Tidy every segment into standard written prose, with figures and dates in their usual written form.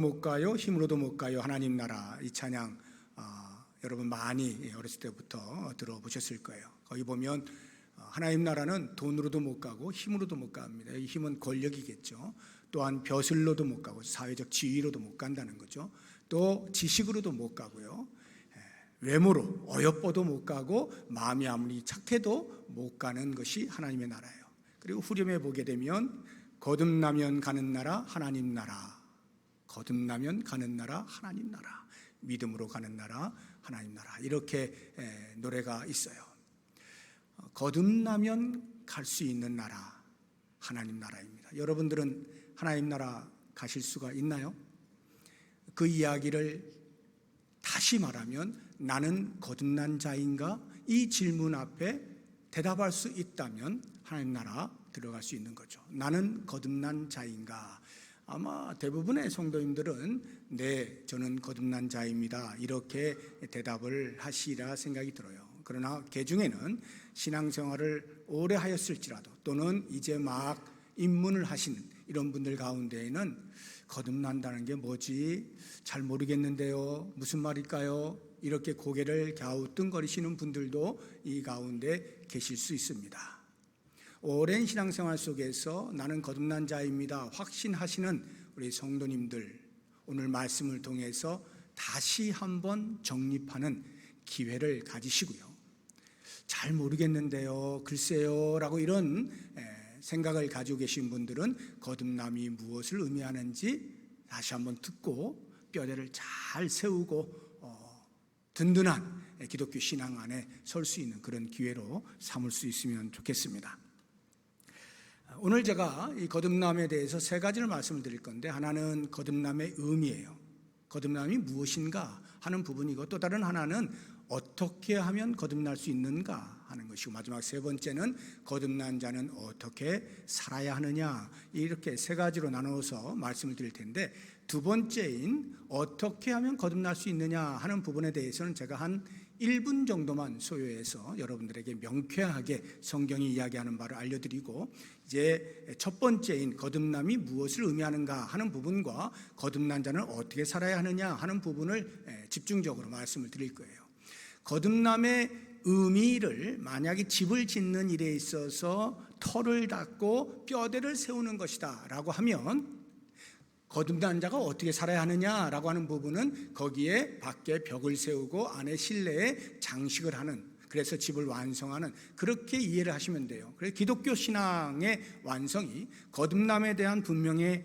못 가요, 힘으로도 못 가요, 하나님 나라. 이 찬양 여러분 많이 어렸을 때부터 들어보셨을 거예요. 거기 보면 하나님 나라는 돈으로도 못 가고 힘으로도 못 갑니다. 이 힘은 권력이겠죠. 또한 벼슬로도 못 가고 사회적 지위로도 못 간다는 거죠. 또 지식으로도 못 가고요, 외모로 어여뻐도 못 가고 마음이 아무리 착해도 못 가는 것이 하나님의 나라예요. 그리고 후렴에 보게 되면 거듭나면 가는 나라 하나님 나라, 거듭나면 가는 나라 하나님 나라, 믿음으로 가는 나라 하나님 나라, 이렇게 노래가 있어요. 거듭나면 갈 수 있는 나라 하나님 나라입니다. 여러분들은 하나님 나라 가실 수가 있나요? 그 이야기를 다시 말하면 나는 거듭난 자인가? 이 질문 앞에 대답할 수 있다면 하나님 나라 들어갈 수 있는 거죠. 나는 거듭난 자인가? 아마 대부분의 성도님들은 네, 저는 거듭난 자입니다, 이렇게 대답을 하시리라 생각이 들어요. 그러나 개중에는 신앙생활을 오래 하였을지라도 또는 이제 막 입문을 하시는 이런 분들 가운데에는 거듭난다는 게 뭐지? 잘 모르겠는데요, 무슨 말일까요? 이렇게 고개를 갸우뚱거리시는 분들도 이 가운데 계실 수 있습니다. 오랜 신앙생활 속에서 나는 거듭난 자입니다 확신하시는 우리 성도님들, 오늘 말씀을 통해서 다시 한번 정립하는 기회를 가지시고요, 잘 모르겠는데요, 글쎄요 라고 이런 생각을 가지고 계신 분들은 거듭남이 무엇을 의미하는지 다시 한번 듣고 뼈대를 잘 세우고 든든한 기독교 신앙 안에 설 수 있는 그런 기회로 삼을 수 있으면 좋겠습니다. 오늘 제가 이 거듭남에 대해서 세 가지를 말씀을 드릴 건데, 하나는 거듭남의 의미예요. 거듭남이 무엇인가 하는 부분이고, 또 다른 하나는 어떻게 하면 거듭날 수 있는가 하는 것이고, 마지막 세 번째는 거듭난 자는 어떻게 살아야 하느냐, 이렇게 세 가지로 나누어서 말씀을 드릴 텐데, 두 번째인 어떻게 하면 거듭날 수 있느냐 하는 부분에 대해서는 제가 한 1분 정도만 소요해서 여러분들에게 명쾌하게 성경이 이야기하는 바를 알려드리고, 이제 첫 번째인 거듭남이 무엇을 의미하는가 하는 부분과 거듭난 자는 어떻게 살아야 하느냐 하는 부분을 집중적으로 말씀을 드릴 거예요. 거듭남의 의미를 만약에 집을 짓는 일에 있어서 털을 닦고 뼈대를 세우는 것이다 라고 하면, 거듭난 자가 어떻게 살아야 하느냐라고 하는 부분은 거기에 밖에 벽을 세우고 안에 실내에 장식을 하는, 그래서 집을 완성하는, 그렇게 이해를 하시면 돼요. 그래서 기독교 신앙의 완성이 거듭남에 대한 분명의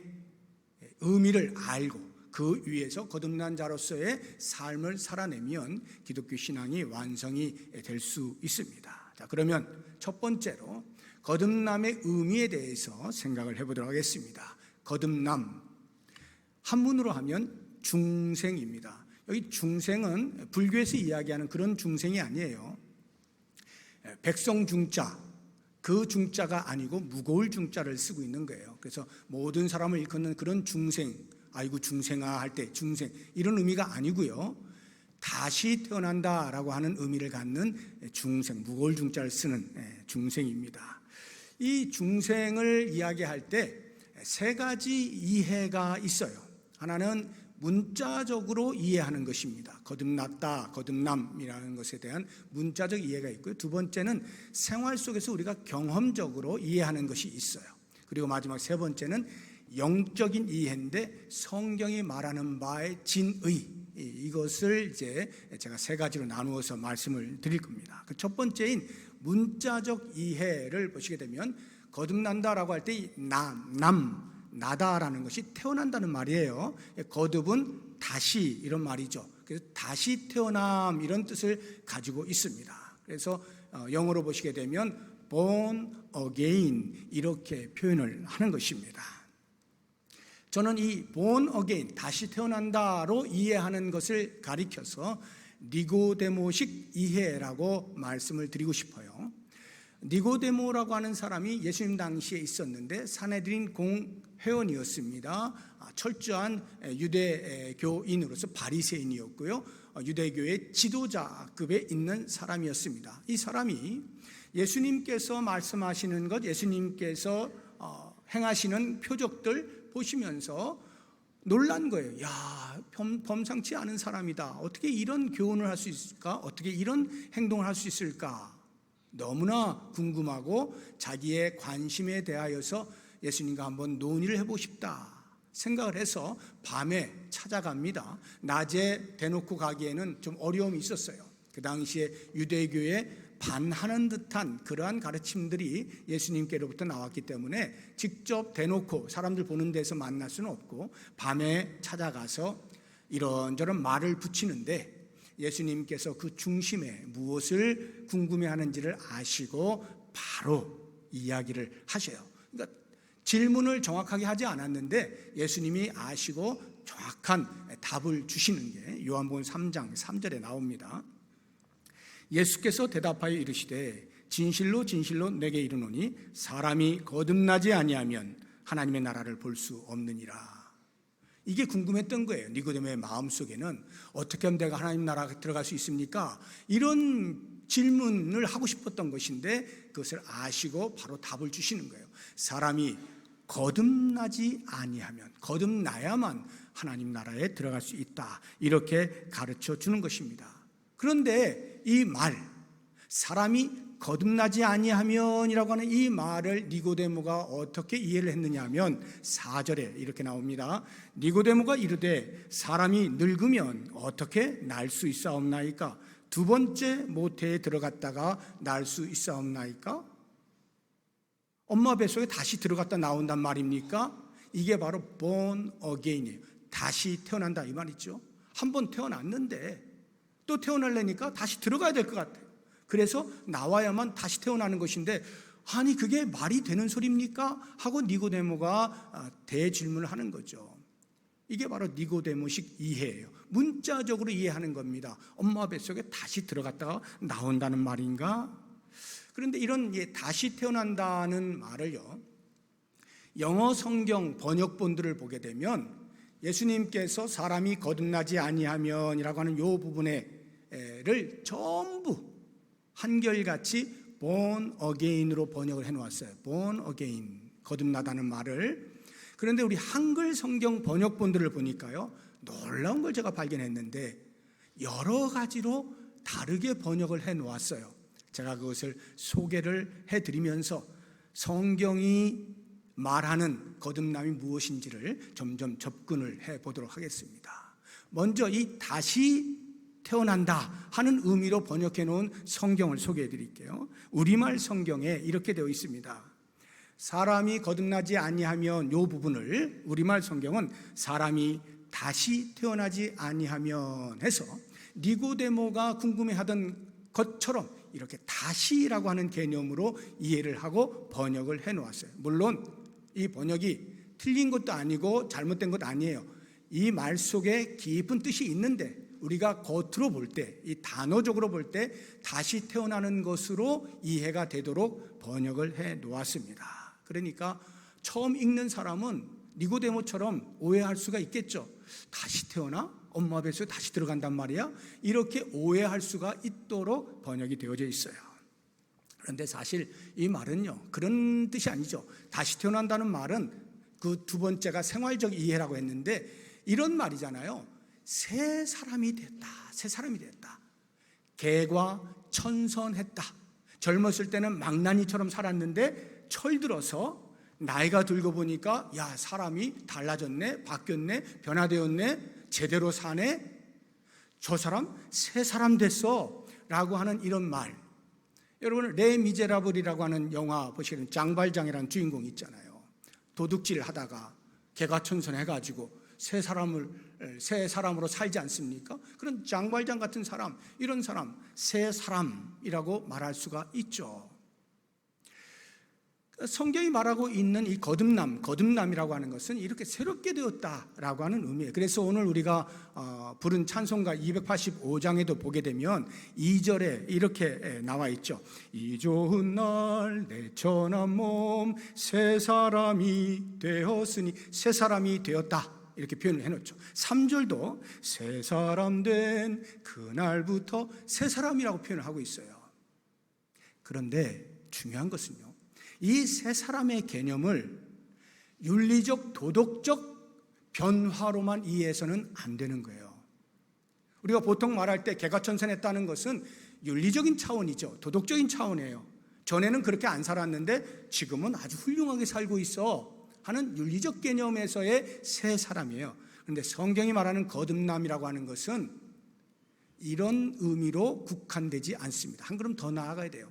의미를 알고 그 위에서 거듭난 자로서의 삶을 살아내면 기독교 신앙이 완성이 될 수 있습니다. 자, 그러면 첫 번째로 거듭남의 의미에 대해서 생각을 해보도록 하겠습니다. 거듭남, 한문으로 하면 중생입니다. 여기 중생은 불교에서 이야기하는 그런 중생이 아니에요. 백성 중자, 그 중자가 아니고 무거울 중자를 쓰고 있는 거예요. 그래서 모든 사람을 일컫는 그런 중생, 아이고 중생아 할 때 중생, 이런 의미가 아니고요, 다시 태어난다라고 하는 의미를 갖는 중생, 무거울 중자를 쓰는 중생입니다. 이 중생을 이야기할 때 세 가지 이해가 있어요. 하나는 문자적으로 이해하는 것입니다. 거듭났다, 거듭남이라는 것에 대한 문자적 이해가 있고요. 두 번째는 생활 속에서 우리가 경험적으로 이해하는 것이 있어요. 그리고 마지막 세 번째는 영적인 이해인데 성경이 말하는 바의 진의, 이것을 이제 제가 세 가지로 나누어서 말씀을 드릴 겁니다. 그 첫 번째인 문자적 이해를 보시게 되면, 거듭난다라고 할 때 나다라는 것이 태어난다는 말이에요. 거듭은 다시, 이런 말이죠. 그래서 다시 태어남, 이런 뜻을 가지고 있습니다. 그래서 영어로 보시게 되면 born again, 이렇게 표현을 하는 것입니다. 저는 이 born again, 다시 태어난다로 이해하는 것을 가리켜서 니고데모식 이해라고 말씀을 드리고 싶어요. 니고데모라고 하는 사람이 예수님 당시에 있었는데 산헤드린 공회원이었습니다. 철저한 유대교인으로서 바리새인이었고요, 유대교의 지도자급에 있는 사람이었습니다. 이 사람이 예수님께서 말씀하시는 것, 예수님께서 행하시는 표적들 보시면서 놀란 거예요. 야, 범상치 않은 사람이다. 어떻게 이런 교훈을 할 수 있을까? 어떻게 이런 행동을 할 수 있을까? 너무나 궁금하고 자기의 관심에 대하여서 예수님과 한번 논의를 해보고 싶다 생각을 해서 밤에 찾아갑니다. 낮에 대놓고 가기에는 좀 어려움이 있었어요. 그 당시에 유대교에 반하는 듯한 그러한 가르침들이 예수님께로부터 나왔기 때문에 직접 대놓고 사람들 보는 데서 만날 수는 없고 밤에 찾아가서 이런저런 말을 붙이는데 예수님께서 그 중심에 무엇을 궁금해하는지를 아시고 바로 이야기를 하셔요. 그러니까 질문을 정확하게 하지 않았는데 예수님이 아시고 정확한 답을 주시는 게 요한복음 3장 3절에 나옵니다. 예수께서 대답하여 이르시되 진실로 진실로 내게 이르노니 사람이 거듭나지 아니하면 하나님의 나라를 볼 수 없느니라. 이게 궁금했던 거예요. 니고데모의 마음속에는 어떻게 하면 내가 하나님 나라에 들어갈 수 있습니까? 이런 질문을 하고 싶었던 것인데 그것을 아시고 바로 답을 주시는 거예요. 사람이 거듭나지 아니하면, 거듭나야만 하나님 나라에 들어갈 수 있다, 이렇게 가르쳐 주는 것입니다. 그런데 이 말, 사람이 거듭나지 아니하면이라고 하는 이 말을 니고데모가 어떻게 이해를 했느냐 하면 4절에 이렇게 나옵니다. 니고데모가 이르되 사람이 늙으면 어떻게 날 수 있사옵나이까? 두 번째 모태에 들어갔다가 날 수 있사옵나이까? 엄마 뱃속에 다시 들어갔다 나온단 말입니까? 이게 바로 born again이에요. 다시 태어난다 이 말이죠. 한 번 태어났는데 또 태어나려니까 다시 들어가야 될 것 같아요. 그래서 나와야만 다시 태어나는 것인데, 아니 그게 말이 되는 소리입니까? 하고 니고데모가 대질문을 하는 거죠. 이게 바로 니고데모식 이해예요. 문자적으로 이해하는 겁니다. 엄마 뱃속에 다시 들어갔다가 나온다는 말인가? 그런데 이런 다시 태어난다는 말을요, 영어 성경 번역본들을 보게 되면 예수님께서 사람이 거듭나지 아니하면이라고 하는 이 부분을 전부 한결같이 born again으로 번역을 해놓았어요. born again, 거듭나다는 말을. 그런데 우리 한글 성경 번역본들을 보니까요, 놀라운 걸 제가 발견했는데 여러 가지로 다르게 번역을 해놓았어요. 제가 그것을 소개를 해드리면서 성경이 말하는 거듭남이 무엇인지를 점점 접근을 해보도록 하겠습니다. 먼저 이 다시 태어난다 하는 의미로 번역해 놓은 성경을 소개해 드릴게요. 우리말 성경에 이렇게 되어 있습니다. 사람이 거듭나지 아니하면, 이 부분을 우리말 성경은 사람이 다시 태어나지 아니하면 해서 니고데모가 궁금해하던 것처럼 이렇게 다시라고 하는 개념으로 이해를 하고 번역을 해놓았어요. 물론 이 번역이 틀린 것도 아니고 잘못된 것도 아니에요. 이 말 속에 깊은 뜻이 있는데 우리가 겉으로 볼 때, 이 단어적으로 볼 때 다시 태어나는 것으로 이해가 되도록 번역을 해 놓았습니다. 그러니까 처음 읽는 사람은 니고데모처럼 오해할 수가 있겠죠. 다시 태어나? 엄마 뱃속에 다시 들어간단 말이야? 이렇게 오해할 수가 있도록 번역이 되어져 있어요. 그런데 사실 이 말은요, 그런 뜻이 아니죠. 다시 태어난다는 말은 그 두 번째가 생활적 이해라고 했는데 이런 말이잖아요. 새 사람이 됐다. 새 사람이 됐다. 개과 천선했다. 젊었을 때는 망나니처럼 살았는데 철들어서 나이가 들고 보니까 야, 사람이 달라졌네, 바뀌었네, 변화되었네, 제대로 사네, 저 사람 새 사람 됐어 라고 하는 이런 말. 여러분, 레 미제라블이라고 하는 영화 보시면 장발장이라는 주인공이 있잖아요. 도둑질 하다가 개가천선해가지고 새 사람으로 살지 않습니까? 그런 장발장 같은 사람, 이런 사람 새 사람이라고 말할 수가 있죠. 성경이 말하고 있는 이 거듭남이라고 하는 것은 이렇게 새롭게 되었다라고 하는 의미예요. 그래서 오늘 우리가 부른 찬송가 285장에도 보게 되면 2절에 이렇게 나와 있죠. 이 좋은 날 내 천한 몸 새 사람이 되었으니, 새 사람이 되었다 이렇게 표현을 해놓죠. 3절도 새 사람 된 그날부터 새 사람이라고 표현을 하고 있어요. 그런데 중요한 것은요, 이 새 사람의 개념을 윤리적, 도덕적 변화로만 이해해서는 안 되는 거예요. 우리가 보통 말할 때 개과천선했다는 것은 윤리적인 차원이죠. 도덕적인 차원이에요. 전에는 그렇게 안 살았는데 지금은 아주 훌륭하게 살고 있어 하는 윤리적 개념에서의 새 사람이에요. 그런데 성경이 말하는 거듭남이라고 하는 것은 이런 의미로 국한되지 않습니다. 한 걸음 더 나아가야 돼요.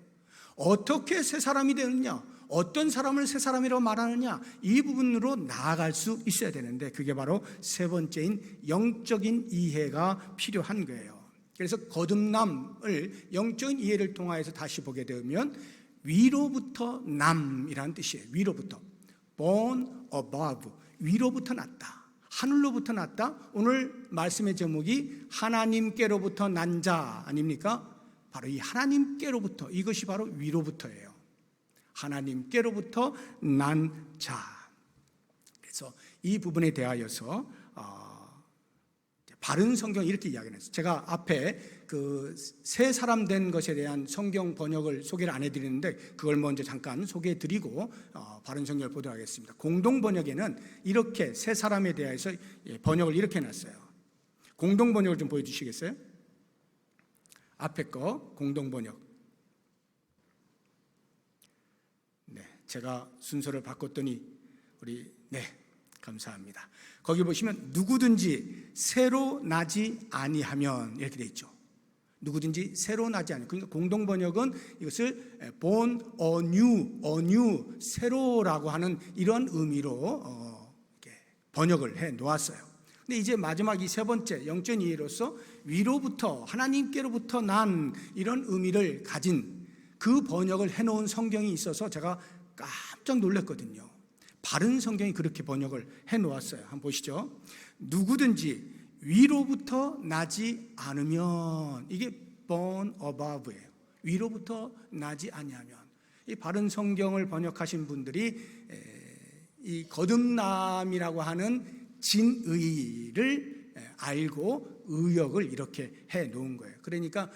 어떻게 새 사람이 되느냐, 어떤 사람을 새 사람이라고 말하느냐, 이 부분으로 나아갈 수 있어야 되는데 그게 바로 세 번째인 영적인 이해가 필요한 거예요. 그래서 거듭남을 영적인 이해를 통하여서 다시 보게 되면 위로부터 남이라는 뜻이에요. 위로부터, born above, 위로부터 났다, 하늘로부터 났다. 오늘 말씀의 제목이 하나님께로부터 난 자 아닙니까? 바로 이 하나님께로부터, 이것이 바로 위로부터예요. 하나님께로부터 난 자. 그래서 이 부분에 대하여서 바른 성경 이렇게 이야기를 했어요. 제가 앞에 그 새 사람 된 것에 대한 성경 번역을 소개를 안 해드리는데 그걸 먼저 잠깐 소개해드리고 바른 성경을 보도록 하겠습니다. 공동 번역에는 이렇게 새 사람에 대해서 번역을 이렇게 해놨어요. 공동 번역을 좀 보여주시겠어요? 앞에 거 공동 번역. 네, 제가 순서를 바꿨더니 감사합니다. 거기 보시면 누구든지 새로 나지 아니하면 이렇게 돼 있죠. 누구든지 새로 나지 아니하면, 그러니까 공동 번역은 이것을 born anew, 새로라고 하는 이런 의미로 이렇게 번역을 해 놓았어요. 근데 이제 마지막 이 세 번째 영적인 이해로서 위로부터, 하나님께로부터 난 이런 의미를 가진 그 번역을 해 놓은 성경이 있어서 제가 깜짝 놀랐거든요. 바른 성경이 그렇게 번역을 해 놓았어요. 한번 보시죠. 누구든지 위로부터 나지 않으면, 이게 born above예요. 위로부터 나지 아니하면. 이 바른 성경을 번역하신 분들이 이 거듭남이라고 하는 진의를 알고 의역을 이렇게 해 놓은 거예요. 그러니까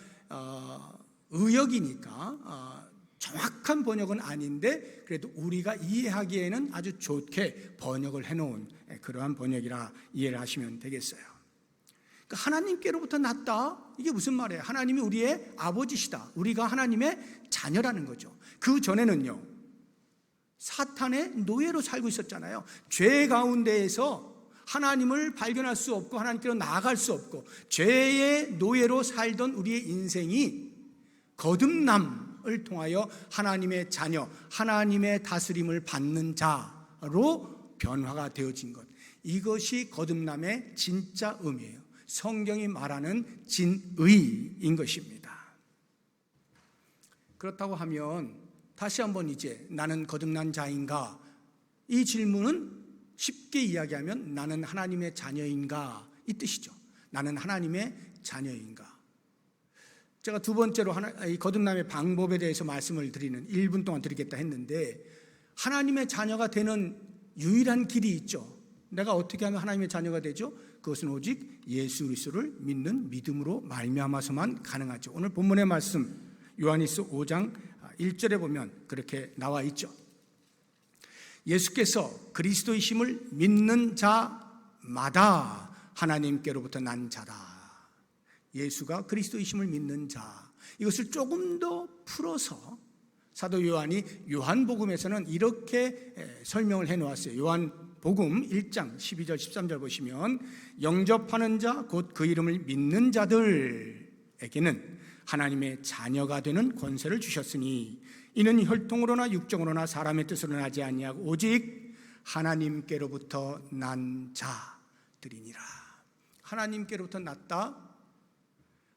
의역이니까 정확한 번역은 아닌데 그래도 우리가 이해하기에는 아주 좋게 번역을 해놓은 그러한 번역이라 이해를 하시면 되겠어요. 그러니까 하나님께로부터 났다, 이게 무슨 말이에요? 하나님이 우리의 아버지시다, 우리가 하나님의 자녀라는 거죠. 그 전에는요, 사탄의 노예로 살고 있었잖아요. 죄 가운데에서 하나님을 발견할 수 없고 하나님께로 나아갈 수 없고 죄의 노예로 살던 우리의 인생이 거듭남을 통하여 하나님의 자녀, 하나님의 다스림을 받는 자로 변화가 되어진 것, 이것이 거듭남의 진짜 의미예요. 성경이 말하는 진의인 것입니다. 그렇다고 하면 다시 한번 이제 나는 거듭난 자인가, 이 질문은 쉽게 이야기하면 나는 하나님의 자녀인가, 이 뜻이죠. 나는 하나님의 자녀인가. 제가 두 번째로 이 거듭남의 방법에 대해서 말씀을 드리는 1분 동안 드리겠다 했는데, 하나님의 자녀가 되는 유일한 길이 있죠. 내가 어떻게 하면 하나님의 자녀가 되죠? 그것은 오직 예수 그리스도를 믿는 믿음으로 말미암아서만 가능하죠. 오늘 본문의 말씀 요한일서 5장 1절에 보면 그렇게 나와 있죠. 예수께서 그리스도이심을 믿는 자마다 하나님께로부터 난 자다. 예수가 그리스도이심을 믿는 자, 이것을 조금 더 풀어서 사도 요한이 요한복음에서는 이렇게 설명을 해놓았어요. 요한복음 1장 12절 13절 보시면, 영접하는 자 곧 그 이름을 믿는 자들에게는 하나님의 자녀가 되는 권세를 주셨으니 이는 혈통으로나 육정으로나 사람의 뜻으로 나지 아니하고 오직 하나님께로부터 난 자들이니라. 하나님께로부터 났다,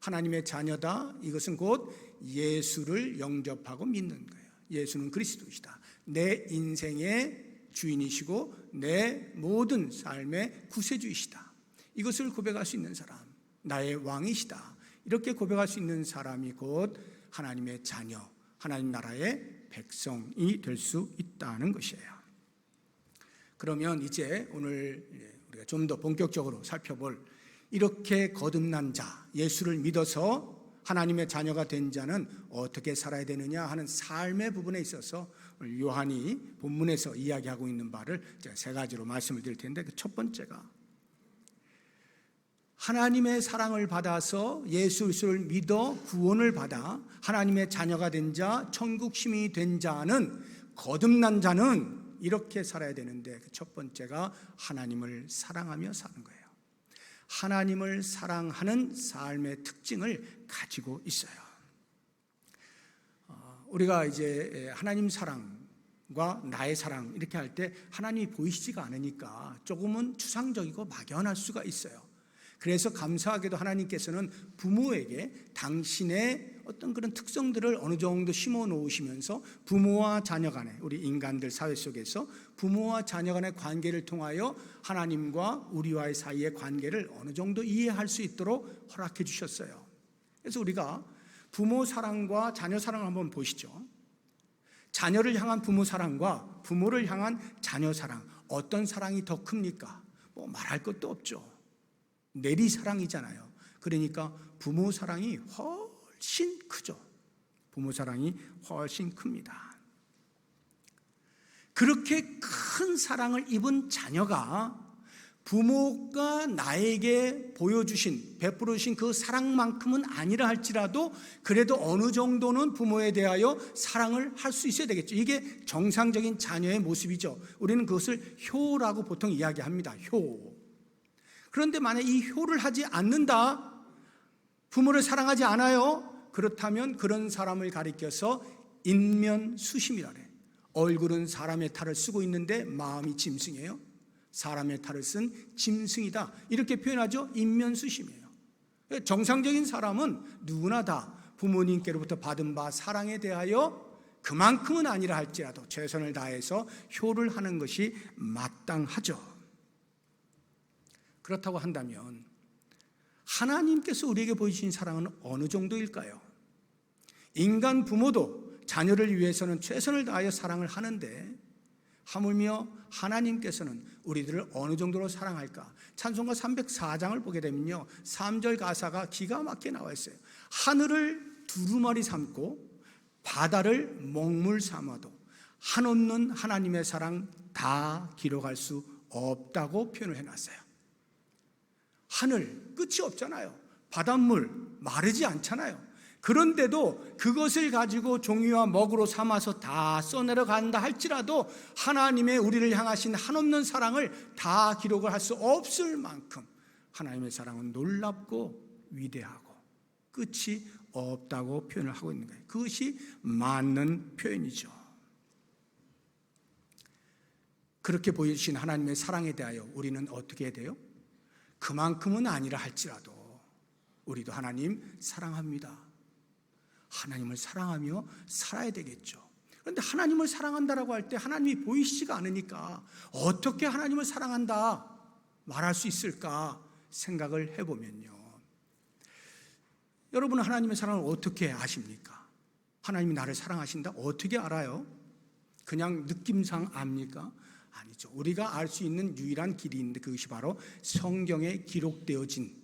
하나님의 자녀다, 이것은 곧 예수를 영접하고 믿는 거예요. 예수는 그리스도이시다, 내 인생의 주인이시고 내 모든 삶의 구세주이시다, 이것을 고백할 수 있는 사람, 나의 왕이시다, 이렇게 고백할 수 있는 사람이 곧 하나님의 자녀, 하나님 나라의 백성이 될 수 있다는 것이에요. 그러면 이제 오늘 우리가 좀 더 본격적으로 살펴볼, 이렇게 거듭난 자, 예수를 믿어서 하나님의 자녀가 된 자는 어떻게 살아야 되느냐 하는 삶의 부분에 있어서 요한이 본문에서 이야기하고 있는 바를 제가 세 가지로 말씀을 드릴 텐데, 그 첫 번째가 하나님의 사랑을 받아서 예수 그리스도를 믿어 구원을 받아 하나님의 자녀가 된 자, 천국 시민이 된 자는, 거듭난 자는 이렇게 살아야 되는데, 그 첫 번째가 하나님을 사랑하며 사는 거예요. 하나님을 사랑하는 삶의 특징을 가지고 있어요. 우리가 이제 하나님 사랑과 나의 사랑 이렇게 할 때 하나님이 보이시지가 않으니까 조금은 추상적이고 막연할 수가 있어요. 그래서 감사하게도 하나님께서는 부모에게 당신의 어떤 그런 특성들을 어느 정도 심어 놓으시면서 부모와 자녀 간의, 우리 인간들 사회 속에서 부모와 자녀 간의 관계를 통하여 하나님과 우리와의 사이의 관계를 어느 정도 이해할 수 있도록 허락해 주셨어요. 그래서 우리가 부모 사랑과 자녀 사랑을 한번 보시죠. 자녀를 향한 부모 사랑과 부모를 향한 자녀 사랑, 어떤 사랑이 더 큽니까? 뭐 말할 것도 없죠. 내리 사랑이잖아요. 그러니까 부모 사랑이 훨씬 크죠. 부모 사랑이 훨씬 큽니다. 그렇게 큰 사랑을 입은 자녀가 부모가 나에게 보여주신, 베풀어 주신 그 사랑만큼은 아니라 할지라도 그래도 어느 정도는 부모에 대하여 사랑을 할 수 있어야 되겠죠. 이게 정상적인 자녀의 모습이죠. 우리는 그것을 효라고 보통 이야기합니다. 효. 그런데 만약 이 효를 하지 않는다, 부모를 사랑하지 않아요, 그렇다면 그런 사람을 가리켜서 인면수심이라 그래요. 얼굴은 사람의 탈을 쓰고 있는데 마음이 짐승이에요. 사람의 탈을 쓴 짐승이다, 이렇게 표현하죠. 인면수심이에요. 정상적인 사람은 누구나 다 부모님께로부터 받은 바 사랑에 대하여 그만큼은 아니라 할지라도 최선을 다해서 효를 하는 것이 마땅하죠. 그렇다고 한다면 하나님께서 우리에게 보여주신 사랑은 어느 정도일까요? 인간 부모도 자녀를 위해서는 최선을 다하여 사랑을 하는데 하물며 하나님께서는 우리들을 어느 정도로 사랑할까? 찬송가 304장을 보게 되면요, 3절 가사가 기가 막히게 나와 있어요. 하늘을 두루마리 삼고 바다를 먹물 삼아도 한없는 하나님의 사랑 다 기록할 수 없다고 표현을 해놨어요. 하늘 끝이 없잖아요. 바닷물 마르지 않잖아요. 그런데도 그것을 가지고 종이와 먹으로 삼아서 다 써내려간다 할지라도 하나님의 우리를 향하신 한없는 사랑을 다 기록을 할 수 없을 만큼 하나님의 사랑은 놀랍고 위대하고 끝이 없다고 표현을 하고 있는 거예요. 그것이 맞는 표현이죠. 그렇게 보여주신 하나님의 사랑에 대하여 우리는 어떻게 해야 돼요? 그만큼은 아니라 할지라도 우리도 하나님 사랑합니다. 하나님을 사랑하며 살아야 되겠죠. 그런데 하나님을 사랑한다라고 할 때 하나님이 보이시지가 않으니까 어떻게 하나님을 사랑한다 말할 수 있을까 생각을 해보면요, 여러분은 하나님의 사랑을 어떻게 아십니까? 하나님이 나를 사랑하신다 어떻게 알아요? 그냥 느낌상 압니까? 아니죠. 우리가 알 수 있는 유일한 길이 있는데 그것이 바로 성경에 기록되어진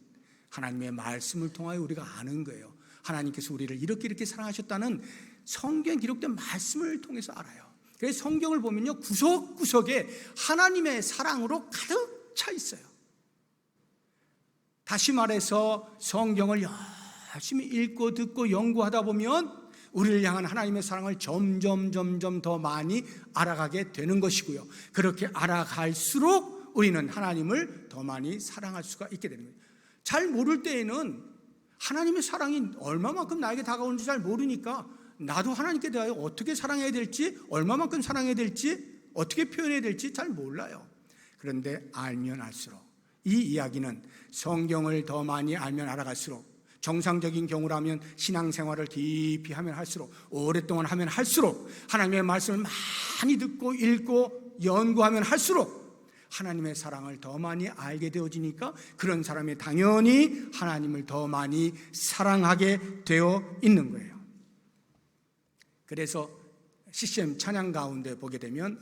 하나님의 말씀을 통하여 우리가 아는 거예요. 하나님께서 우리를 이렇게 사랑하셨다는 성경에 기록된 말씀을 통해서 알아요. 그래서 성경을 보면요, 구석구석에 하나님의 사랑으로 가득 차 있어요. 다시 말해서 성경을 열심히 읽고 듣고 연구하다 보면 우리를 향한 하나님의 사랑을 점점 더 많이 알아가게 되는 것이고요, 그렇게 알아갈수록 우리는 하나님을 더 많이 사랑할 수가 있게 되는 거예요. 잘 모를 때에는 하나님의 사랑이 얼마만큼 나에게 다가오는지 잘 모르니까 나도 하나님께 대하여 어떻게 사랑해야 될지, 얼마만큼 사랑해야 될지, 어떻게 표현해야 될지 잘 몰라요. 그런데 알면 알수록, 이 이야기는 성경을 더 많이 알면 알아갈수록, 정상적인 경우라면 신앙생활을 깊이 하면 할수록, 오랫동안 하면 할수록, 하나님의 말씀을 많이 듣고 읽고 연구하면 할수록 하나님의 사랑을 더 많이 알게 되어지니까 그런 사람이 당연히 하나님을 더 많이 사랑하게 되어 있는 거예요. 그래서 CCM 찬양 가운데 보게 되면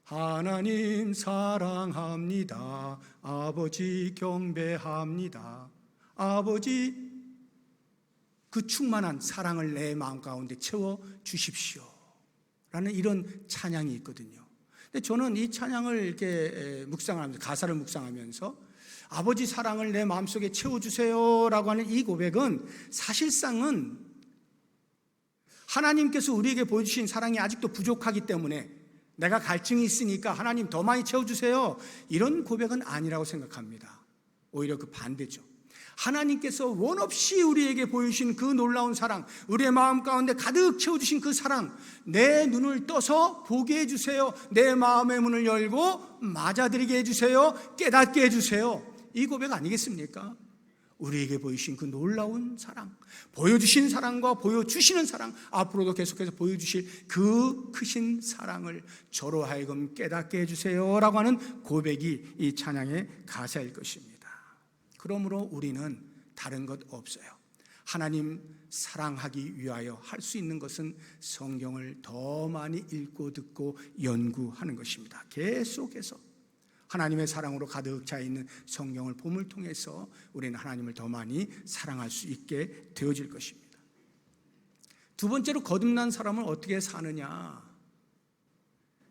하나님 사랑합니다, 아버지 경배합니다, 아버지 그 충만한 사랑을 내 마음 가운데 채워 주십시오 라는 이런 찬양이 있거든요. 근데 저는 이 찬양을 이렇게 묵상하면서, 가사를 묵상하면서 아버지 사랑을 내 마음속에 채워주세요 라고 하는 이 고백은 사실상은 하나님께서 우리에게 보여주신 사랑이 아직도 부족하기 때문에 내가 갈증이 있으니까 하나님 더 많이 채워주세요, 이런 고백은 아니라고 생각합니다. 오히려 그 반대죠. 하나님께서 원 없이 우리에게 보여주신 그 놀라운 사랑, 우리의 마음 가운데 가득 채워주신 그 사랑, 내 눈을 떠서 보게 해주세요, 내 마음의 문을 열고 맞아들이게 해주세요, 깨닫게 해주세요, 이 고백 아니겠습니까? 우리에게 보이신 그 놀라운 사랑, 보여주신 사랑과 보여주시는 사랑, 앞으로도 계속해서 보여주실 그 크신 사랑을 저로 하여금 깨닫게 해주세요 라고 하는 고백이 이 찬양의 가사일 것입니다. 그러므로 우리는 다른 것 없어요. 하나님 사랑하기 위하여 할 수 있는 것은 성경을 더 많이 읽고 듣고 연구하는 것입니다. 계속해서 하나님의 사랑으로 가득 차 있는 성경을 봄을 통해서 우리는 하나님을 더 많이 사랑할 수 있게 되어질 것입니다. 두 번째로, 거듭난 사람은 어떻게 사느냐?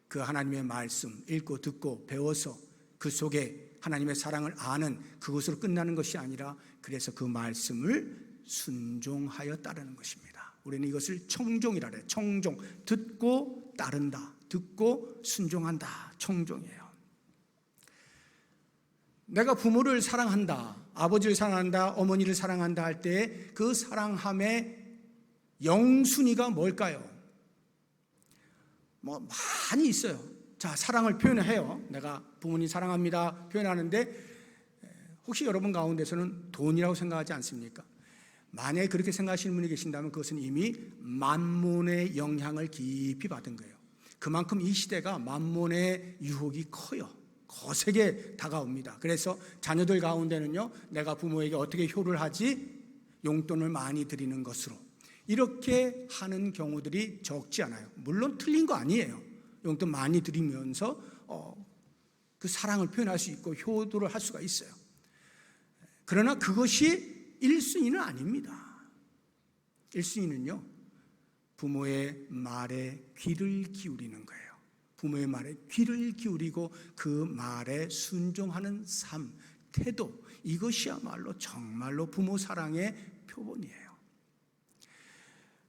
그 하나님의 말씀 읽고 듣고 배워서 그 속에 하나님의 사랑을 아는 그것으로 끝나는 것이 아니라, 그래서 그 말씀을 순종하여 따르는 것입니다. 우리는 이것을 청종이라 해요. 청종, 듣고 따른다, 듣고 순종한다, 청종이에요. 내가 부모를 사랑한다, 아버지를 사랑한다, 어머니를 사랑한다 할 때 그 사랑함의 영순위가 뭘까요? 많이 있어요. 자, 사랑을 표현해요. 내가 부모님 사랑합니다 표현하는데, 혹시 여러분 가운데서는 돈이라고 생각하지 않습니까? 만약에 그렇게 생각하시는 분이 계신다면 그것은 이미 만몬의 영향을 깊이 받은 거예요. 그만큼 이 시대가 만몬의 유혹이 커요. 거세게 다가옵니다. 그래서 자녀들 가운데는요, 내가 부모에게 어떻게 효를 하지? 용돈을 많이 드리는 것으로, 이렇게 하는 경우들이 적지 않아요. 물론 틀린 거 아니에요. 용돈 많이 드리면서 그 사랑을 표현할 수 있고 효도를 할 수가 있어요. 그러나 그것이 1순위는 아닙니다. 1순위는요, 부모의 말에 귀를 기울이는 거예요. 부모의 말에 귀를 기울이고 그 말에 순종하는 삶, 태도, 이것이야말로 정말로 부모 사랑의 표본이에요.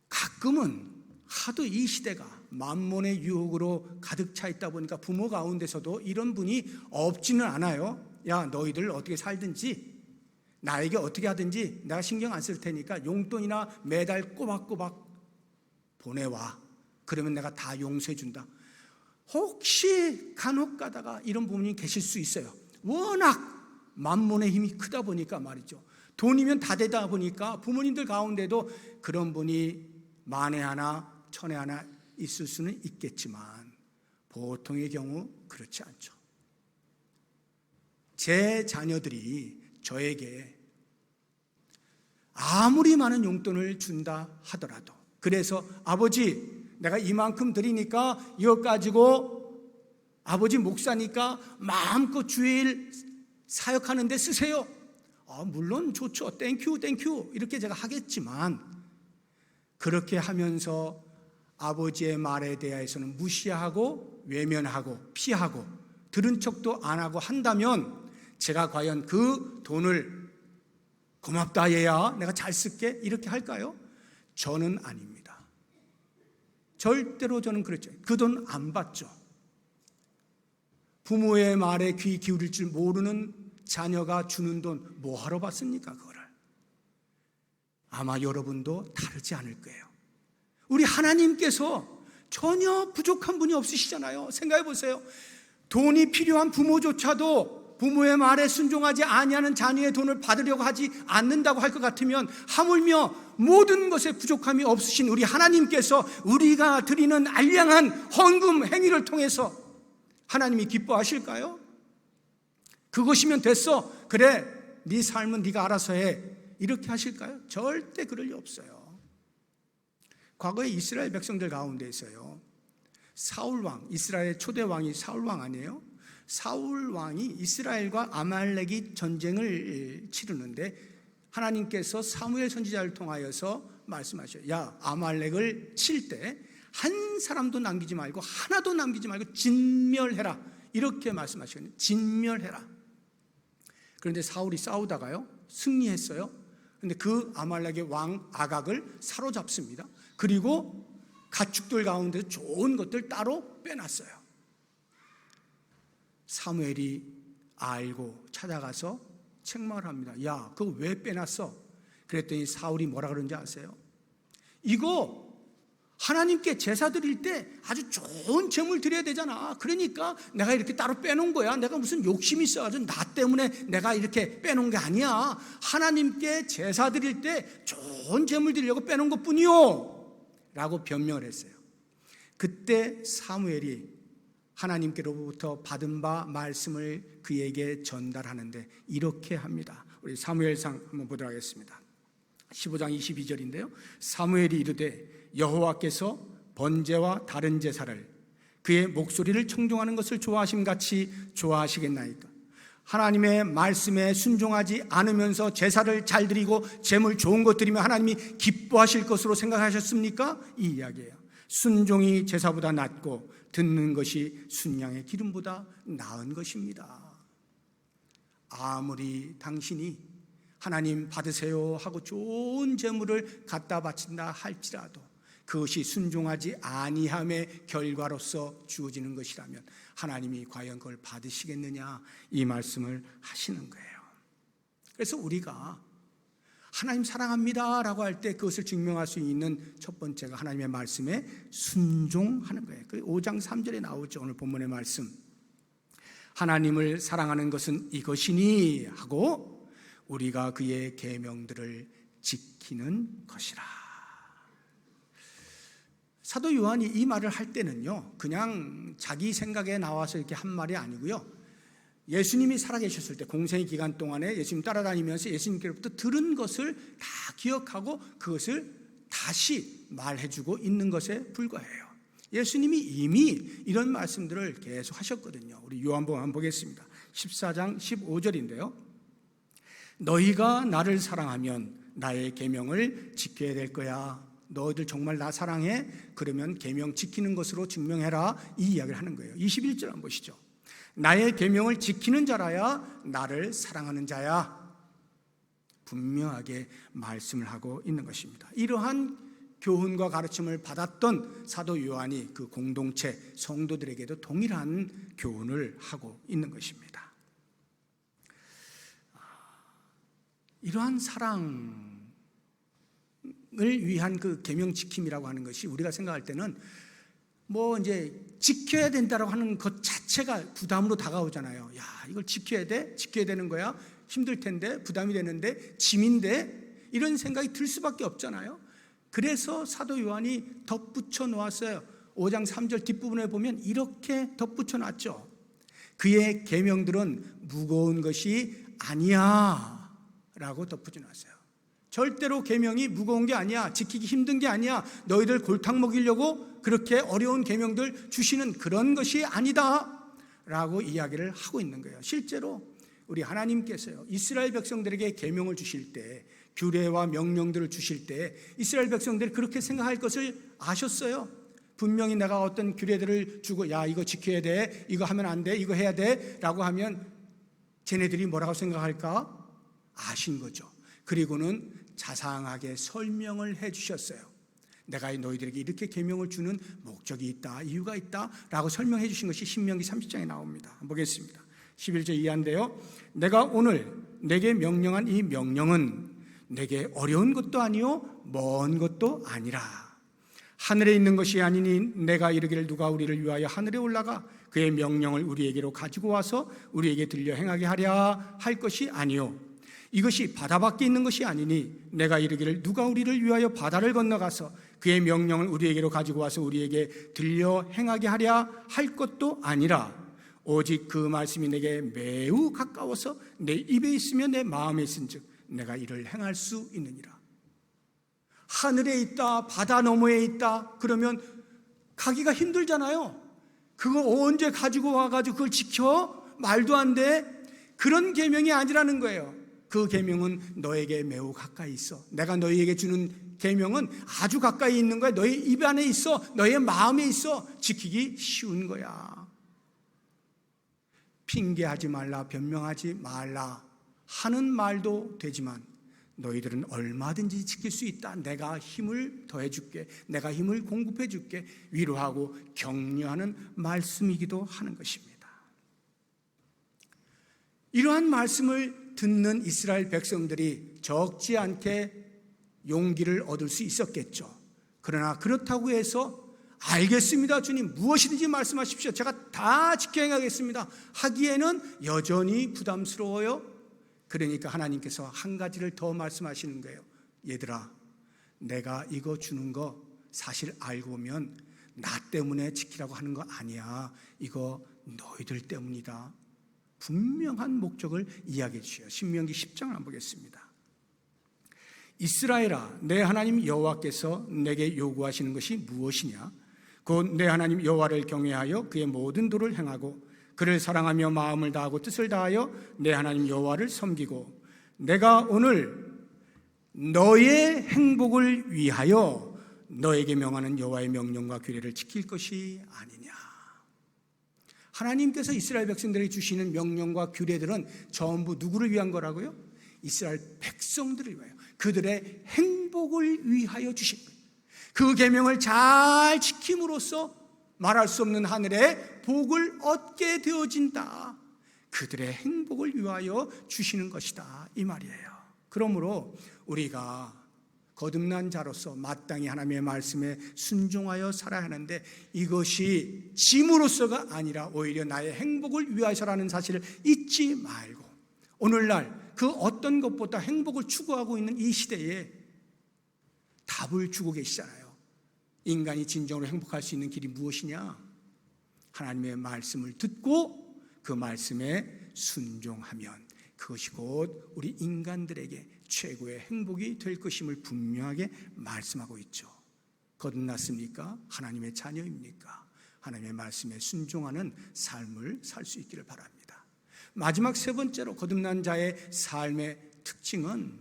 가끔은 하도 이 시대가 만몬의 유혹으로 가득 차 있다 보니까 부모 가운데서도 이런 분이 없지는 않아요. 야, 너희들 어떻게 살든지, 나에게 어떻게 하든지 내가 신경 안 쓸 테니까 용돈이나 매달 꼬박꼬박 보내와. 그러면 내가 다 용서해 준다. 혹시 간혹 가다가 이런 부모님 계실 수 있어요. 워낙 만몬의 힘이 크다 보니까 말이죠. 돈이면 다 되다 보니까 부모님들 가운데도 그런 분이 만에 하나 천에 하나 있을 수는 있겠지만 보통의 경우 그렇지 않죠. 제 자녀들이 저에게 아무리 많은 용돈을 준다 하더라도, 그래서 아버지 내가 이만큼 드리니까 이것 가지고 아버지 목사니까 마음껏 주일 사역하는 데 쓰세요. 물론 좋죠. 땡큐 땡큐 이렇게 제가 하겠지만, 그렇게 하면서 아버지의 말에 대해서는 무시하고 외면하고 피하고 들은 척도 안 하고 한다면, 제가 과연 그 돈을 고맙다 얘야 내가 잘 쓸게 이렇게 할까요? 저는 아닙니다. 절대로 저는 그렇죠. 그 돈 안 받죠. 부모의 말에 귀 기울일 줄 모르는 자녀가 주는 돈 뭐하러 받습니까? 그거를. 아마 여러분도 다르지 않을 거예요. 우리 하나님께서 전혀 부족한 분이 없으시잖아요. 생각해 보세요. 돈이 필요한 부모조차도 부모의 말에 순종하지 아니하는 자녀의 돈을 받으려고 하지 않는다고 할 것 같으면, 하물며 모든 것에 부족함이 없으신 우리 하나님께서 우리가 드리는 알량한 헌금 행위를 통해서 하나님이 기뻐하실까요? 그것이면 됐어, 그래 네 삶은 네가 알아서 해, 이렇게 하실까요? 절대 그럴 리 없어요. 과거에 이스라엘 백성들 가운데 있어요, 사울 왕, 이스라엘의 초대 왕이 사울 왕 아니에요? 사울 왕이 이스라엘과 아말렉이 전쟁을 치르는데 하나님께서 사무엘 선지자를 통하여서 말씀하셔요. 야, 아말렉을 칠 때 한 사람도 남기지 말고, 하나도 남기지 말고 진멸해라, 이렇게 말씀하시거든요. 진멸해라. 그런데 사울이 싸우다가요 승리했어요. 그런데 그 아말렉의 왕 아각을 사로잡습니다. 그리고 가축들 가운데 좋은 것들 따로 빼놨어요. 사무엘이 알고 찾아가서 책망을 합니다. 야, 그거 왜 빼놨어? 그랬더니 사울이 뭐라 그런지 아세요? 이거 하나님께 제사 드릴 때 아주 좋은 제물 드려야 되잖아. 그러니까 내가 이렇게 따로 빼놓은 거야. 내가 무슨 욕심이 있어가지고 나 때문에 내가 이렇게 빼놓은 게 아니야. 하나님께 제사 드릴 때 좋은 제물 드리려고 빼놓은 것뿐이요 라고 변명을 했어요. 그때 사무엘이 하나님께로부터 받은 바 말씀을 그에게 전달하는데 이렇게 합니다. 우리 사무엘상 한번 보도록 하겠습니다. 15장 22절인데요. 사무엘이 이르되 여호와께서 번제와 다른 제사를 그의 목소리를 청종하는 것을 좋아하심같이 좋아하시겠나이까? 하나님의 말씀에 순종하지 않으면서 제사를 잘 드리고 제물 좋은 것 드리면 하나님이 기뻐하실 것으로 생각하셨습니까? 이 이야기예요. 순종이 제사보다 낫고 듣는 것이 순양의 기름보다 나은 것입니다. 아무리 당신이 하나님 받으세요 하고 좋은 제물을 갖다 바친다 할지라도 그것이 순종하지 아니함의 결과로서 주어지는 것이라면 하나님이 과연 그걸 받으시겠느냐 이 말씀을 하시는 거예요. 그래서 우리가 하나님 사랑합니다 라고 할 때 그것을 증명할 수 있는 첫 번째가 하나님의 말씀에 순종하는 거예요. 그 5장 3절에 나오죠. 오늘 본문의 말씀. 하나님을 사랑하는 것은 이것이니 하고 우리가 그의 계명들을 지키는 것이라. 사도 요한이 이 말을 할 때는요 그냥 자기 생각에 나와서 이렇게 한 말이 아니고요, 예수님이 살아계셨을 때 공생의 기간 동안에 예수님 따라다니면서 예수님께로부터 들은 것을 다 기억하고 그것을 다시 말해주고 있는 것에 불과해요. 예수님이 이미 이런 말씀들을 계속 하셨거든요. 우리 요한복음 한번 보겠습니다. 14장 15절인데요. 너희가 나를 사랑하면 나의 계명을 지켜야 될 거야. 너희들 정말 나 사랑해? 그러면 계명 지키는 것으로 증명해라. 이 이야기를 하는 거예요. 21절 한번 보시죠. 나의 계명을 지키는 자라야 나를 사랑하는 자야. 분명하게 말씀을 하고 있는 것입니다. 이러한 교훈과 가르침을 받았던 사도 요한이 그 공동체 성도들에게도 동일한 교훈을 하고 있는 것입니다. 이러한 사랑을 위한 그 계명 지킴이라고 하는 것이 우리가 생각할 때는 뭐 이제 지켜야 된다라고 하는 것 자체가 부담으로 다가오잖아요. 야, 이걸 지켜야 돼? 지켜야 되는 거야? 힘들 텐데, 부담이 되는데, 짐인데, 이런 생각이 들 수밖에 없잖아요. 그래서 사도 요한이 덧붙여 놓았어요. 5장 3절 뒷부분에 보면 이렇게 덧붙여 놨죠. 그의 계명들은 무거운 것이 아니야 라고 덧붙여 놨어요. 절대로 계명이 무거운 게 아니야. 지키기 힘든 게 아니야. 너희들 골탕 먹이려고 그렇게 어려운 계명들 주시는 그런 것이 아니다 라고 이야기를 하고 있는 거예요. 실제로 우리 하나님께서요 이스라엘 백성들에게 계명을 주실 때, 규례와 명령들을 주실 때 이스라엘 백성들이 그렇게 생각할 것을 아셨어요. 분명히 내가 어떤 규례들을 주고 야 이거 지켜야 돼, 이거 하면 안 돼, 이거 해야 돼 라고 하면 쟤네들이 뭐라고 생각할까 아신 거죠. 그리고는 자상하게 설명을 해 주셨어요. 내가 너희들에게 이렇게 계명을 주는 목적이 있다, 이유가 있다 라고 설명해 주신 것이 신명기 30장에 나옵니다. 한번 보겠습니다. 11절 이하인데요. 내가 오늘 내게 명령한 이 명령은 내게 어려운 것도 아니요 먼 것도 아니라 하늘에 있는 것이 아니니 내가 이르기를 누가 우리를 위하여 하늘에 올라가 그의 명령을 우리에게로 가지고 와서 우리에게 들려 행하게 하랴 할 것이 아니요 이것이 바다 밖에 있는 것이 아니니 내가 이르기를 누가 우리를 위하여 바다를 건너가서 그의 명령을 우리에게로 가지고 와서 우리에게 들려 행하게 하랴 할 것도 아니라 오직 그 말씀이 내게 매우 가까워서 내 입에 있으며 내 마음에 있은즉 내가 이를 행할 수 있느니라. 하늘에 있다, 바다 너머에 있다 그러면 가기가 힘들잖아요. 그거 언제 가지고 와가지고 그걸 지켜? 말도 안 돼. 그런 계명이 아니라는 거예요. 그 계명은 너에게 매우 가까이 있어. 내가 너희에게 주는 계명은 아주 가까이 있는 거야. 너희 입 안에 있어. 너의 마음에 있어. 지키기 쉬운 거야. 핑계하지 말라, 변명하지 말라 하는 말도 되지만 너희들은 얼마든지 지킬 수 있다. 내가 힘을 더해줄게. 내가 힘을 공급해줄게. 위로하고 격려하는 말씀이기도 하는 것입니다. 이러한 말씀을 듣는 이스라엘 백성들이 적지 않게 용기를 얻을 수 있었겠죠. 그러나 그렇다고 해서 알겠습니다, 주님, 무엇이든지 말씀하십시오, 제가 다 지켜 행하겠습니다 하기에는 여전히 부담스러워요. 그러니까 하나님께서 한 가지를 더 말씀하시는 거예요. 얘들아, 내가 이거 주는 거 사실 알고 보면 나 때문에 지키라고 하는 거 아니야. 이거 너희들 때문이다. 분명한 목적을 이야기해 주셔요. 신명기 10장을 한번 보겠습니다. 이스라엘아, 내 하나님 여호와께서 내게 요구하시는 것이 무엇이냐? 곧 내 하나님 여호와를 경외하여 그의 모든 도를 행하고 그를 사랑하며 마음을 다하고 뜻을 다하여 내 하나님 여호와를 섬기고 내가 오늘 너의 행복을 위하여 너에게 명하는 여호와의 명령과 규례를 지킬 것이 아니냐. 하나님께서 이스라엘 백성들에게 주시는 명령과 규례들은 전부 누구를 위한 거라고요? 이스라엘 백성들을 위하여, 그들의 행복을 위하여 주신 거예요. 그 계명을 잘 지킴으로써 말할 수 없는 하늘에 복을 얻게 되어진다. 그들의 행복을 위하여 주시는 것이다, 이 말이에요. 그러므로 우리가 거듭난 자로서 마땅히 하나님의 말씀에 순종하여 살아야 하는데 이것이 짐으로서가 아니라 오히려 나의 행복을 위하여서라는 사실을 잊지 말고 오늘날 그 어떤 것보다 행복을 추구하고 있는 이 시대에 답을 주고 계시잖아요. 인간이 진정으로 행복할 수 있는 길이 무엇이냐? 하나님의 말씀을 듣고 그 말씀에 순종하면 그것이 곧 우리 인간들에게 최고의 행복이 될 것임을 분명하게 말씀하고 있죠. 거듭났습니까? 하나님의 자녀입니까? 하나님의 말씀에 순종하는 삶을 살 수 있기를 바랍니다. 마지막 세 번째로 거듭난 자의 삶의 특징은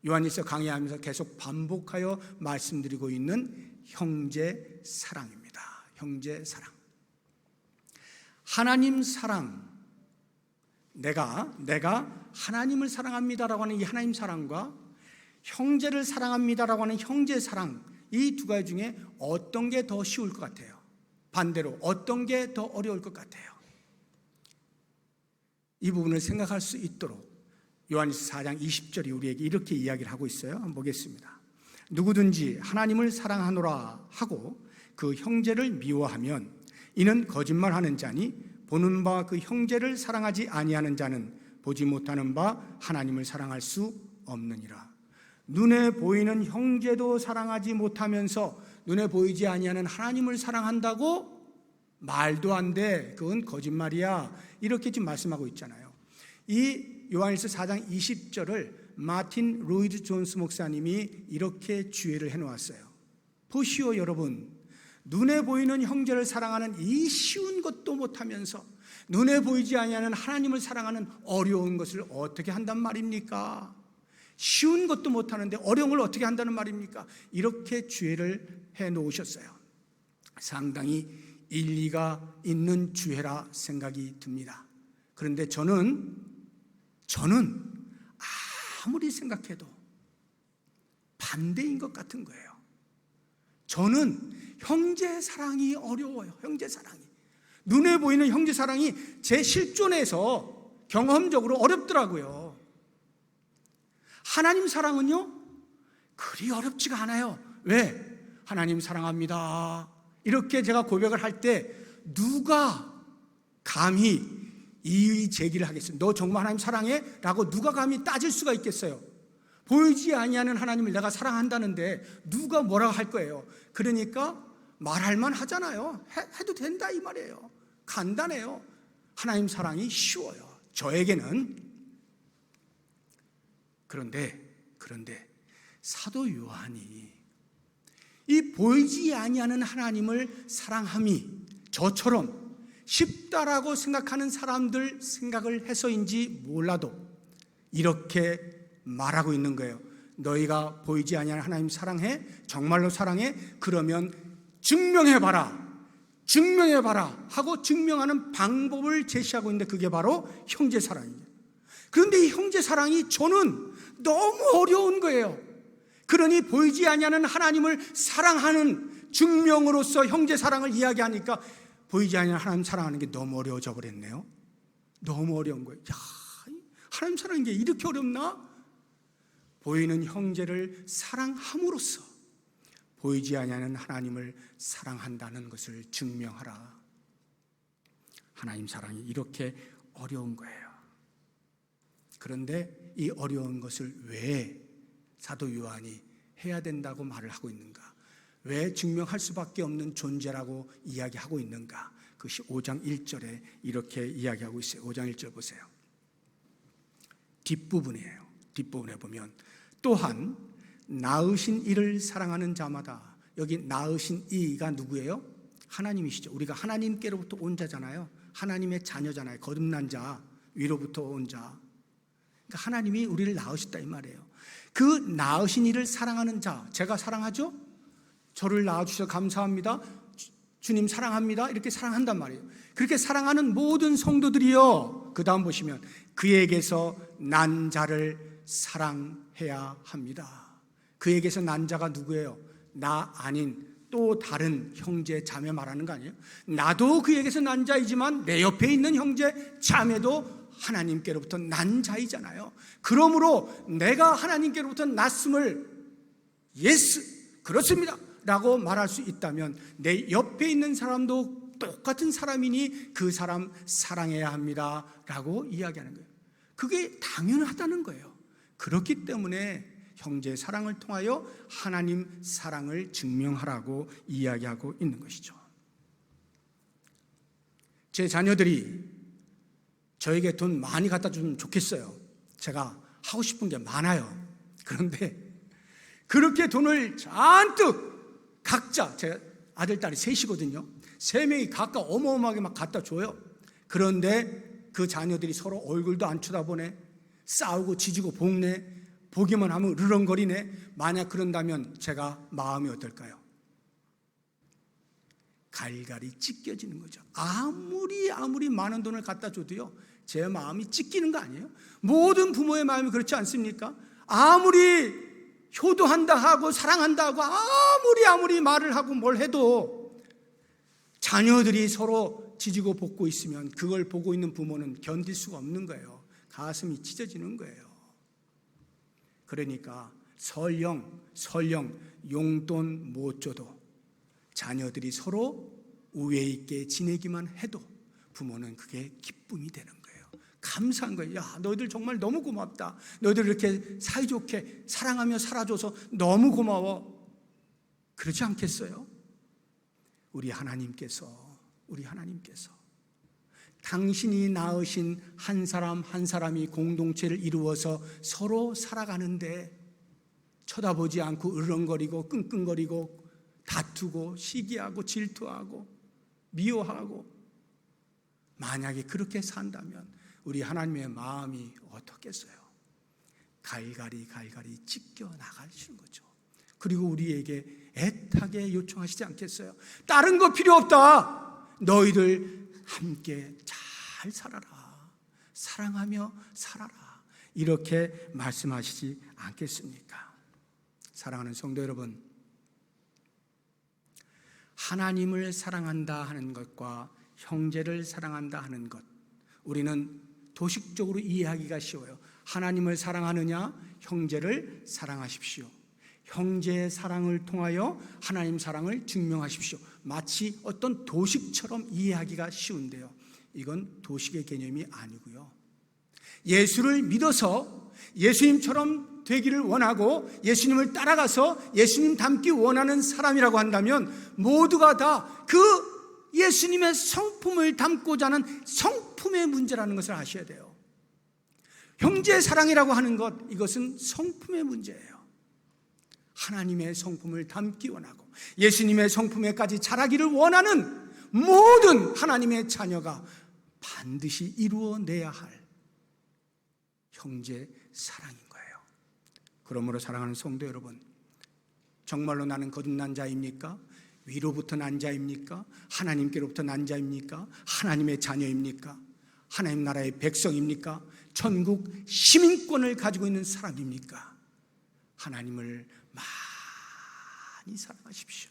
요한일서 강의하면서 계속 반복하여 말씀드리고 있는 형제 사랑입니다. 형제 사랑. 하나님 사랑, 내가 하나님을 사랑합니다라고 하는 이 하나님 사랑과 형제를 사랑합니다라고 하는 형제 사랑, 이 두 가지 중에 어떤 게 더 쉬울 것 같아요? 반대로 어떤 게 더 어려울 것 같아요? 이 부분을 생각할 수 있도록 요한일서 4장 20절이 우리에게 이렇게 이야기를 하고 있어요. 한번 보겠습니다. 누구든지 하나님을 사랑하노라 하고 그 형제를 미워하면 이는 거짓말하는 자니 보는 바 그 형제를 사랑하지 아니하는 자는 보지 못하는 바 하나님을 사랑할 수 없느니라. 눈에 보이는 형제도 사랑하지 못하면서 눈에 보이지 아니하는 하나님을 사랑한다고? 말도 안 돼. 그건 거짓말이야. 이렇게 지금 말씀하고 있잖아요. 이 요한일서 4장 20절을 마틴 로이드 존스 목사님이 이렇게 주의를 해놓았어요. 보시오 여러분, 눈에 보이는 형제를 사랑하는 이 쉬운 것도 못하면서 눈에 보이지 아니하는 하나님을 사랑하는 어려운 것을 어떻게 한단 말입니까? 쉬운 것도 못하는데 어려운 걸 어떻게 한다는 말입니까? 이렇게 주의를 해놓으셨어요. 상당히 일리가 있는 주의라 생각이 듭니다. 그런데 저는 아무리 생각해도 반대인 것 같은 거예요. 저는 형제 사랑이 어려워요. 형제 사랑이. 눈에 보이는 형제 사랑이 제 실존에서 경험적으로 어렵더라고요. 하나님 사랑은요, 그리 어렵지가 않아요. 왜? 하나님 사랑합니다. 이렇게 제가 고백을 할 때 누가 감히 이의 제기를 하겠어요? 너 정말 하나님 사랑해? 라고 누가 감히 따질 수가 있겠어요? 보이지 아니하는 하나님을 내가 사랑한다는데 누가 뭐라고 할 거예요? 그러니까 말할만 하잖아요. 해도 된다 이 말이에요. 간단해요. 하나님 사랑이 쉬워요, 저에게는. 그런데 사도 요한이 이 보이지 아니하는 하나님을 사랑함이 저처럼 쉽다라고 생각하는 사람들 생각을 해서인지 몰라도 이렇게 말하고 있는 거예요. 너희가 보이지 아니하는 하나님 사랑해? 정말로 사랑해? 그러면 증명해봐라 하고 증명하는 방법을 제시하고 있는데 그게 바로 형제 사랑이에요. 그런데 이 형제 사랑이 저는 너무 어려운 거예요. 그러니 보이지 아니하는 하나님을 사랑하는 증명으로서 형제 사랑을 이야기하니까 보이지 아니하는 하나님 사랑하는 게 너무 어려워져 버렸네요. 너무 어려운 거예요. 야, 하나님 사랑하는 게 이렇게 어렵나? 보이는 형제를 사랑함으로써 보이지 아니하는 하나님을 사랑한다는 것을 증명하라. 하나님 사랑이 이렇게 어려운 거예요. 그런데 이 어려운 것을 왜 사도 요한이 해야 된다고 말을 하고 있는가? 왜 증명할 수밖에 없는 존재라고 이야기하고 있는가? 그것이 5장 1절에 이렇게 이야기하고 있어요. 5장 1절 보세요. 뒷부분이에요. 뒷부분에 보면 또한 낳으신 이를 사랑하는 자마다, 여기 낳으신 이가 누구예요? 하나님이시죠. 우리가 하나님께로부터 온 자잖아요. 하나님의 자녀잖아요. 거듭난 자, 위로부터 온 자. 그러니까 하나님이 우리를 낳으셨다 이 말이에요. 그 낳으신 이를 사랑하는 자, 제가 사랑하죠? 저를 낳아주셔서 감사합니다. 주님 사랑합니다. 이렇게 사랑한단 말이에요. 그렇게 사랑하는 모든 성도들이요, 그 다음 보시면 그에게서 난 자를 사랑해야 합니다. 그에게서 난 자가 누구예요? 나 아닌 또 다른 형제 자매 말하는 거 아니에요? 나도 그에게서 난 자이지만 내 옆에 있는 형제 자매도 하나님께로부터 난 자이잖아요. 그러므로 내가 하나님께로부터 났음을 예스, 그렇습니다 라고 말할 수 있다면 내 옆에 있는 사람도 똑같은 사람이니 그 사람 사랑해야 합니다 라고 이야기하는 거예요. 그게 당연하다는 거예요. 그렇기 때문에 형제 사랑을 통하여 하나님 사랑을 증명하라고 이야기하고 있는 것이죠. 제 자녀들이 저에게 돈 많이 갖다 주면 좋겠어요. 제가 하고 싶은 게 많아요. 그런데 그렇게 돈을 잔뜩 각자, 제 아들 딸이 셋이거든요. 세 명이 각각 어마어마하게 막 갖다 줘요. 그런데 그 자녀들이 서로 얼굴도 안 쳐다보네. 싸우고 지지고 볶네. 보기만 하면 으르렁거리네. 만약 그런다면 제가 마음이 어떨까요? 갈갈이 찢겨지는 거죠. 아무리 많은 돈을 갖다 줘도요, 제 마음이 찢기는 거 아니에요? 모든 부모의 마음이 그렇지 않습니까? 아무리 효도한다 하고 사랑한다 하고 아무리 말을 하고 뭘 해도 자녀들이 서로 지지고 볶고 있으면 그걸 보고 있는 부모는 견딜 수가 없는 거예요. 가슴이 찢어지는 거예요. 그러니까 설령 용돈 못 줘도 자녀들이 서로 우애 있게 지내기만 해도 부모는 그게 기쁨이 되는 거예요. 감사한 거예요. 야, 너희들 정말 너무 고맙다. 너희들 이렇게 사이좋게 사랑하며 살아줘서 너무 고마워. 그러지 않겠어요? 우리 하나님께서 당신이 낳으신 한 사람 한 사람이 공동체를 이루어서 서로 살아가는데 쳐다보지 않고 으렁거리고 끙끙거리고 다투고 시기하고 질투하고 미워하고, 만약에 그렇게 산다면 우리 하나님의 마음이 어떻겠어요? 갈갈이 찢겨 나가시는 거죠. 그리고 우리에게 애타게 요청하시지 않겠어요? 다른 거 필요 없다. 너희들 함께 잘 살아라. 사랑하며 살아라. 이렇게 말씀하시지 않겠습니까? 사랑하는 성도 여러분, 하나님을 사랑한다 하는 것과 형제를 사랑한다 하는 것, 우리는 도식적으로 이해하기가 쉬워요. 하나님을 사랑하느냐, 형제를 사랑하십시오. 형제의 사랑을 통하여 하나님 사랑을 증명하십시오. 마치 어떤 도식처럼 이해하기가 쉬운데요, 이건 도식의 개념이 아니고요, 예수를 믿어서 예수님처럼 되기를 원하고 예수님을 따라가서 예수님 닮기 원하는 사람이라고 한다면 모두가 다 그 예수님의 성품을 담고자 하는 성품의 문제라는 것을 아셔야 돼요. 형제 사랑이라고 하는 것, 이것은 성품의 문제예요. 하나님의 성품을 담기 원하고 예수님의 성품에까지 자라기를 원하는 모든 하나님의 자녀가 반드시 이루어내야 할 형제 사랑인 거예요. 그러므로 사랑하는 성도 여러분, 정말로 나는 거듭난 자입니까? 위로부터 난 자입니까? 하나님께로부터 난 자입니까? 하나님의 자녀입니까? 하나님 나라의 백성입니까? 천국 시민권을 가지고 있는 사람입니까? 하나님을 많이 사랑하십시오.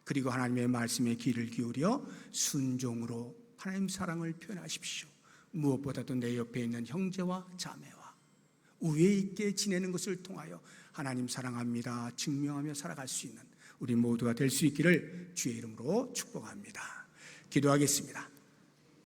그리고 하나님의 말씀에 귀를 기울여 순종으로 하나님 사랑을 표현하십시오. 무엇보다도 내 옆에 있는 형제와 자매와 우애 있게 지내는 것을 통하여 하나님 사랑합니다 증명하며 살아갈 수 있는 우리 모두가 될 수 있기를 주의 이름으로 축복합니다. 기도하겠습니다.